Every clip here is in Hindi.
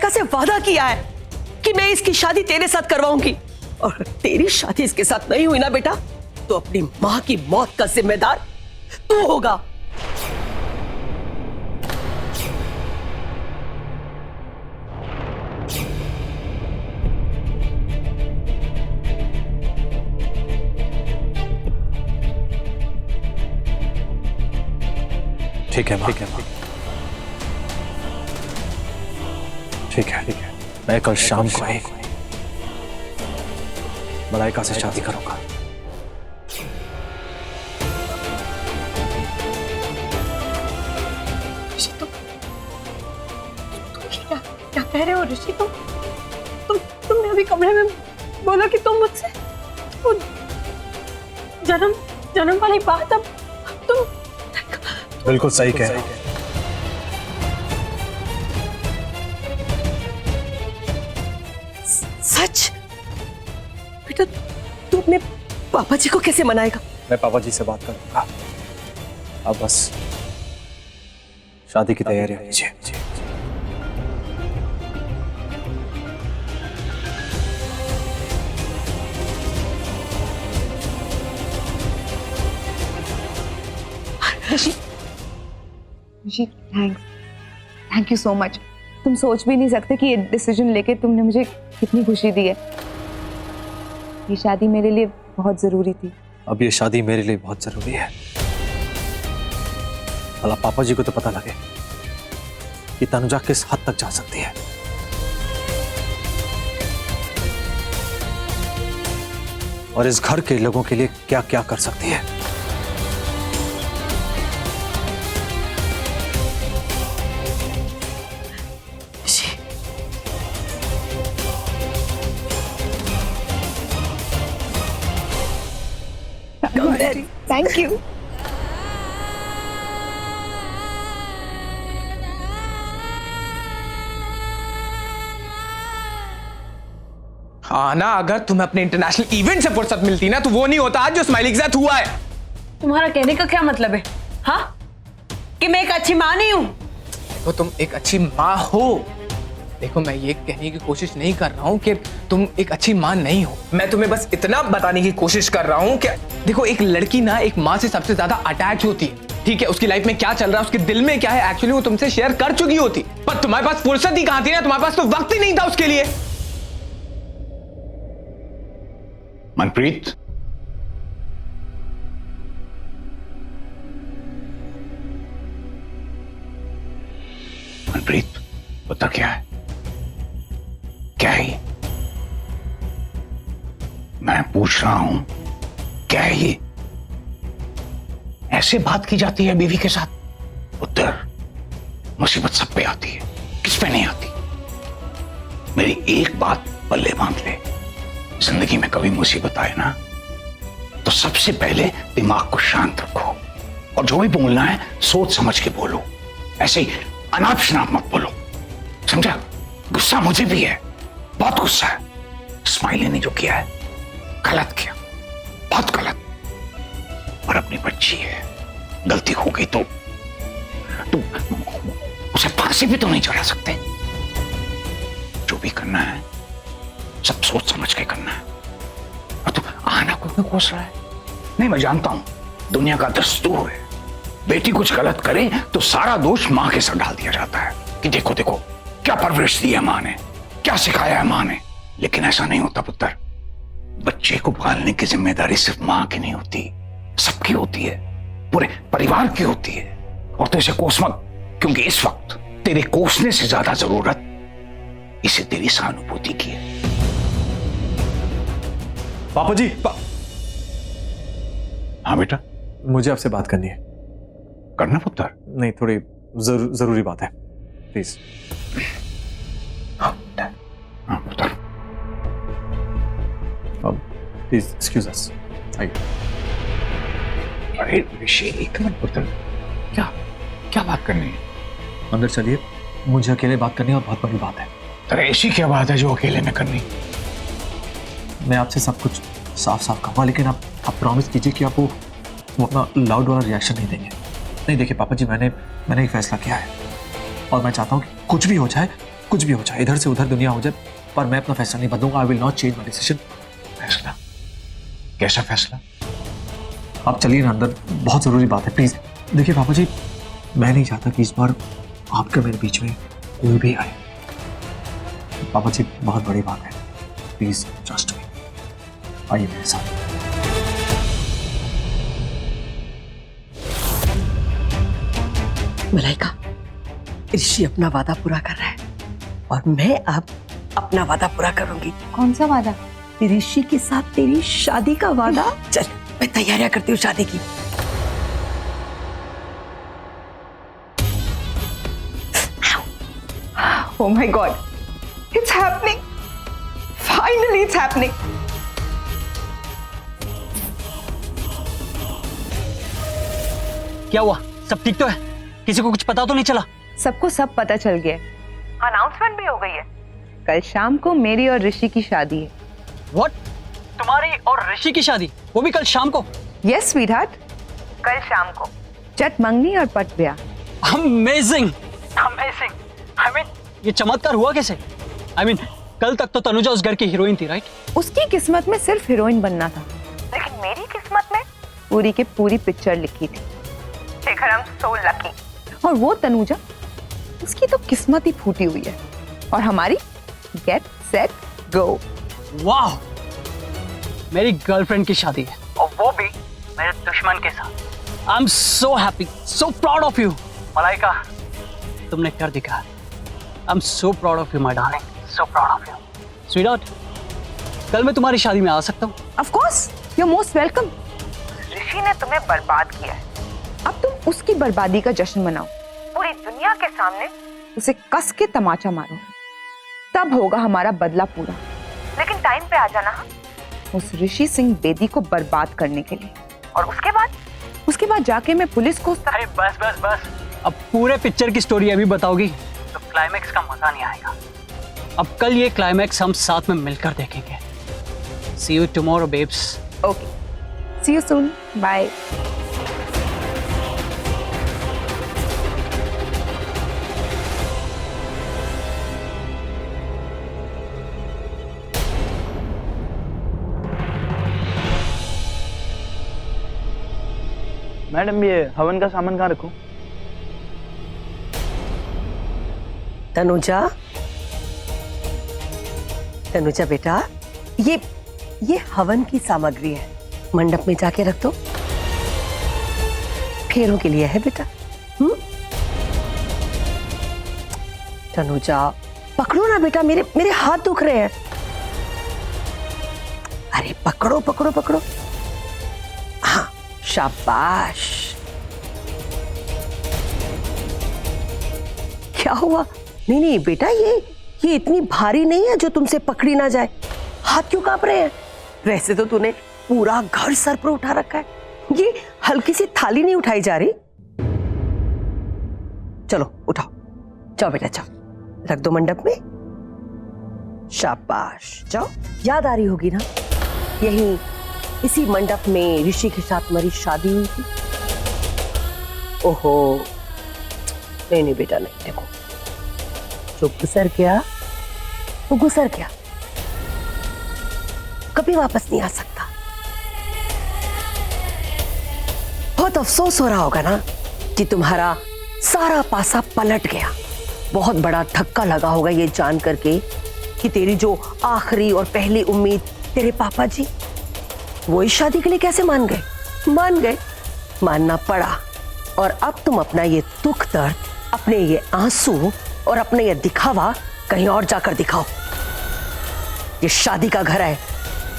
मलाइका से वादा किया है कि मैं इसकी शादी तेरे साथ करवाऊंगी, और तेरी शादी इसके साथ नहीं हुई ना बेटा, तो अपनी मां की मौत का जिम्मेदार तू होगा। ठीक है, ठीक है, ठीक है, ठीक है। मैं कल शाम को ही मलाइका से शादी करूंगा। ऋषि, तुम क्या क्या कह रहे हो ऋषि? तुमने अभी कमरे में बोला कि तुम मुझसे वो जन्म वाली बात अब तुम बिल्कुल सही कह रहे हो। सच? बेटा तू अपने पापा जी को कैसे मनाएगा? मैं पापा जी से बात करूंगा। अब बस शादी की तैयारी होनी चाहिए। ऋषि, थैंक यू सो मच। तुम सोच भी नहीं सकते कि ये डिसीजन लेके तुमने मुझे कितनी खुशी दी है। ये शादी मेरे लिए बहुत जरूरी थी। अब ये शादी मेरे लिए बहुत जरूरी है। भला पापा जी को तो पता लगे कि तनुजा किस हद तक जा सकती है। और इस घर के लोगों के लिए क्या क्या कर सकती है। Thank you. हाँ ना, अगर तुम्हें अपने इंटरनेशनल इवेंट से फुर्सत मिलती ना तो वो नहीं होता आज जो स्माइली के साथ हुआ है। तुम्हारा कहने का क्या मतलब है? हाँ, कि मैं एक अच्छी माँ नहीं हूँ? देखो तुम एक अच्छी माँ हो। देखो मैं ये कहने की कोशिश नहीं कर रहा हूँ कि तुम एक अच्छी माँ नहीं हो। मैं तुम्हें बस इतना बताने की कोशिश कर रहा हूँ कि देखो एक लड़की ना एक माँ से सबसे ज्यादा अटैच होती है। ठीक है, उसकी लाइफ में क्या चल रहा है, उसके दिल में क्या है, एक्चुअली वो तुमसे शेयर कर चुकी होती। पर तुम्हारे पास फुर्सत ही कहाँ थी ना, तुम्हारे पास तो वक्त ही नहीं था उसके लिए। मनप्रीत, मनप्रीत बता क्या है? क्या है ये? मैं पूछ रहा हूं क्या है ये? ऐसे बात की जाती है बीवी के साथ? पुत्र, मुसीबत सब पे आती है, किस पे नहीं आती? मेरी एक बात पल्ले बांध ले, जिंदगी में कभी मुसीबत आए ना तो सबसे पहले दिमाग को शांत रखो और जो भी बोलना है सोच समझ के बोलो। ऐसे ही अनाप शनाप मत बोलो, समझा? गुस्सा मुझे भी है, बहुत गुस्सा है। स्माइली ने जो किया है गलत किया, बहुत गलत। और अपनी बच्ची है, गलती हो गई तो उसे फांसी भी तो नहीं चढ़ा सकते। जो भी करना है सब सोच समझ के करना है। और तू आना को क्यों कोस रहा है? नहीं, मैं जानता हूं दुनिया का दस्तूर है, बेटी कुछ गलत करे तो सारा दोष मां के सर डाल दिया जाता है कि देखो देखो क्या परवरिश दी है मां ने, क्या सिखाया है मां ने। लेकिन ऐसा नहीं होता पुत्र। बच्चे को पालने की जिम्मेदारी सिर्फ मां की नहीं होती, सबकी होती है, पूरे परिवार की होती है। और तो इसे कोस मत, क्योंकि इस वक्त तेरे कोसने से ज्यादा जरूरत इसे तेरी सहानुभूति की है। पापा जी हाँ बेटा, मुझे आपसे बात करनी है। करना पुत्र? नहीं, थोड़ी जरूरी बात है, प्लीज। हाँ पुत्र, प्लीज एक्सक्यूज अस। अरे ऋषि एक मिनट पुत्र, क्या क्या बात करनी है? अंदर चलिए, मुझे अकेले बात करनी है और बहुत बड़ी बात है। अरे ऐसी क्या बात है जो अकेले में करनी? मैं आपसे सब कुछ साफ साफ कहूँगा, लेकिन आप प्रॉमिस कीजिए कि आप वो अपना लाउड वाला रिएक्शन नहीं देंगे। नहीं देखिए पापा जी, मैंने एक फैसला किया है और मैं चाहता हूँ कि कुछ भी हो जाए कुछ भी हो जाए, इधर से उधर दुनिया हो जाए, पर मैं अपना फैसला नहीं बदलूंगा। I will not change my decision. फैसला? कैसा फैसला? आप चलिए ना अंदर, बहुत जरूरी बात है, प्लीज। देखिए पापा जी, मैं नहीं चाहता कि इस बार आपके मेरे बीच में कोई भी आए। पापा जी बहुत बड़ी बात है, प्लीज ट्रस्ट मी, आइए मेरे साथ। मलाइका, ऋषि अपना वादा पूरा कर रहा है और मैं अब अपना वादा पूरा करूंगी। कौन सा वादा? ऋषि के साथ तेरी शादी का वादा। चल मैं तैयारियां करती हूँ शादी की। Oh my God, it's happening. Finally, it's happening. क्या हुआ? सब ठीक तो है? किसी को कुछ पता तो नहीं चला? सबको सब पता चल गया। अनाउंसमेंट भी हो गई है। कल शाम को मेरी और ऋषि की शादी है। What? तुम्हारी और ऋषि की शादी? वो भी कल शाम को? Yes, sweetheart. कल शाम को चट मंगनी और पट ब्याह। Amazing, amazing. I mean, ये चमत्कार हुआ कैसे? I mean, कल तक तो तनुजा उस घर की हीरोइन थी, राइट? उसकी किस्मत में सिर्फ हीरोइन बनना था, लेकिन मेरी किस्मत में पूरी की पूरी पिक्चर लिखी थी। Shekhar, I'm so lucky. और वो तनुजा, उसकी तो किस्मत ही फूटी हुई है। और हमारी गेट सेट गो। वाह! मेरी गर्लफ्रेंड की शादी है और वो भी मेरे दुश्मन के साथ। I am so happy, so proud of you Malaika, तुमने कर दिखाया। I am so proud of you my darling, so proud of you sweetheart. कल मैं तुम्हारी शादी में आ सकता हूँ? Of course, you are most welcome. Rishi ने तुम्हें बर्बाद किया है, अब तुम उसकी बर्बादी का जश्न मनाओ। पूरी दुनिया के सामने उसे कस के तमाचा मारो, तब होगा हमारा बदला पूरा। लेकिन टाइम पे आ जाना उस ऋषि सिंह बेदी को बर्बाद करने के लिए। और उसके बाद जाके मैं पुलिस को। अरे बस बस बस, अब पूरे पिक्चर की स्टोरी अभी बताओगी तो क्लाइमैक्स का मजा नहीं आएगा। अब कल ये क्लाइमैक्स हम साथ में मिलकर देखेंगे। See you tomorrow babes. Okay, see you soon, bye. Madam, ये हवन का सामान कहाँ रखूं? तनुजा, तनुजा बेटा, ये हवन की सामग्री है, मंडप में जाके रख दो। फेरों के लिए है बेटा। तनुजा पकड़ो ना बेटा, मेरे हाथ दुख रहे हैं। अरे पकड़ो पकड़ो पकड़ो। हाँ, शाबाश। क्या हुआ? नहीं नहीं बेटा, ये इतनी भारी नहीं है जो तुमसे पकड़ी ना जाए। हाथ क्यों कांप रहे हैं? वैसे तो तूने पूरा घर सर पर उठा रखा है, ये हल्की सी थाली नहीं उठाई जा रही। चलो उठाओ, जाओ बेटा जाओ, रख दो मंडप में। शाबाश, जाओ। याद आ रही होगी ना, यही इसी मंडप में ऋषि के साथ तुम्हारी शादी हुई थी। ओहो, नहीं नहीं बेटा नहीं, देखो जो गुजर गया वो गुजर गया, कभी वापस नहीं आ सकता। बहुत अफसोस हो रहा होगा ना कि तुम्हारा सारा पासा पलट गया। बहुत बड़ा धक्का लगा होगा ये जान करके कि तेरी जो आखिरी और पहली उम्मीद तेरे पापा जी, वो इस शादी के लिए कैसे मान गए? मान गए, मानना पड़ा। और अब तुम अपना ये दुख दर्द, अपने ये आंसू और अपने ये दिखावा कहीं और जाकर दिखाओ। ये शादी का घर है,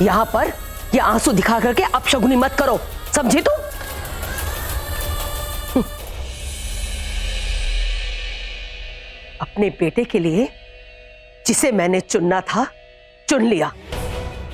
यहां पर ये आंसू दिखा करके अपशगुनी मत करो, समझे तुम? अपने बेटे के लिए जिसे मैंने चुनना था चुन लिया।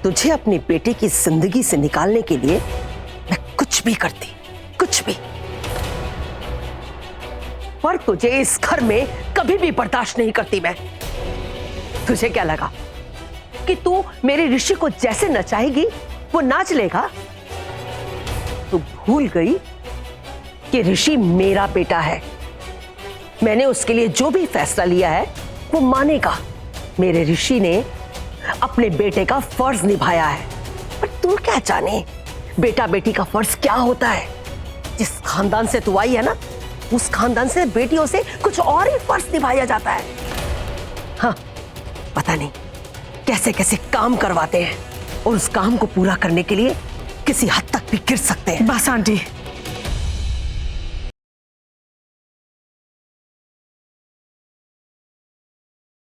तुझे अपने बेटे की जिंदगी से निकालने के लिए मैं कुछ भी करती, कुछ भी। पर तुझे इस घर में कभी भी बर्दाश्त नहीं करती मैं। तुझे क्या लगा कि तू मेरे ऋषि को जैसे नचाएगी वो नाच लेगा? तू भूल गई कि ऋषि मेरा बेटा है। मैंने उसके लिए जो भी फैसला लिया है को मानेगा। मेरे ऋषि ने अपने बेटे का फर्ज निभाया है, पर तू क्या जाने बेटा बेटी का फर्ज क्या होता है। जिस खानदान से तू आई है ना, उस खानदान से बेटियों से कुछ और ही फर्ज निभाया जाता है। हाँ, पता नहीं कैसे कैसे काम करवाते हैं और उस काम को पूरा करने के लिए किसी हद तक भी गिर सकते हैं। बस आंटी,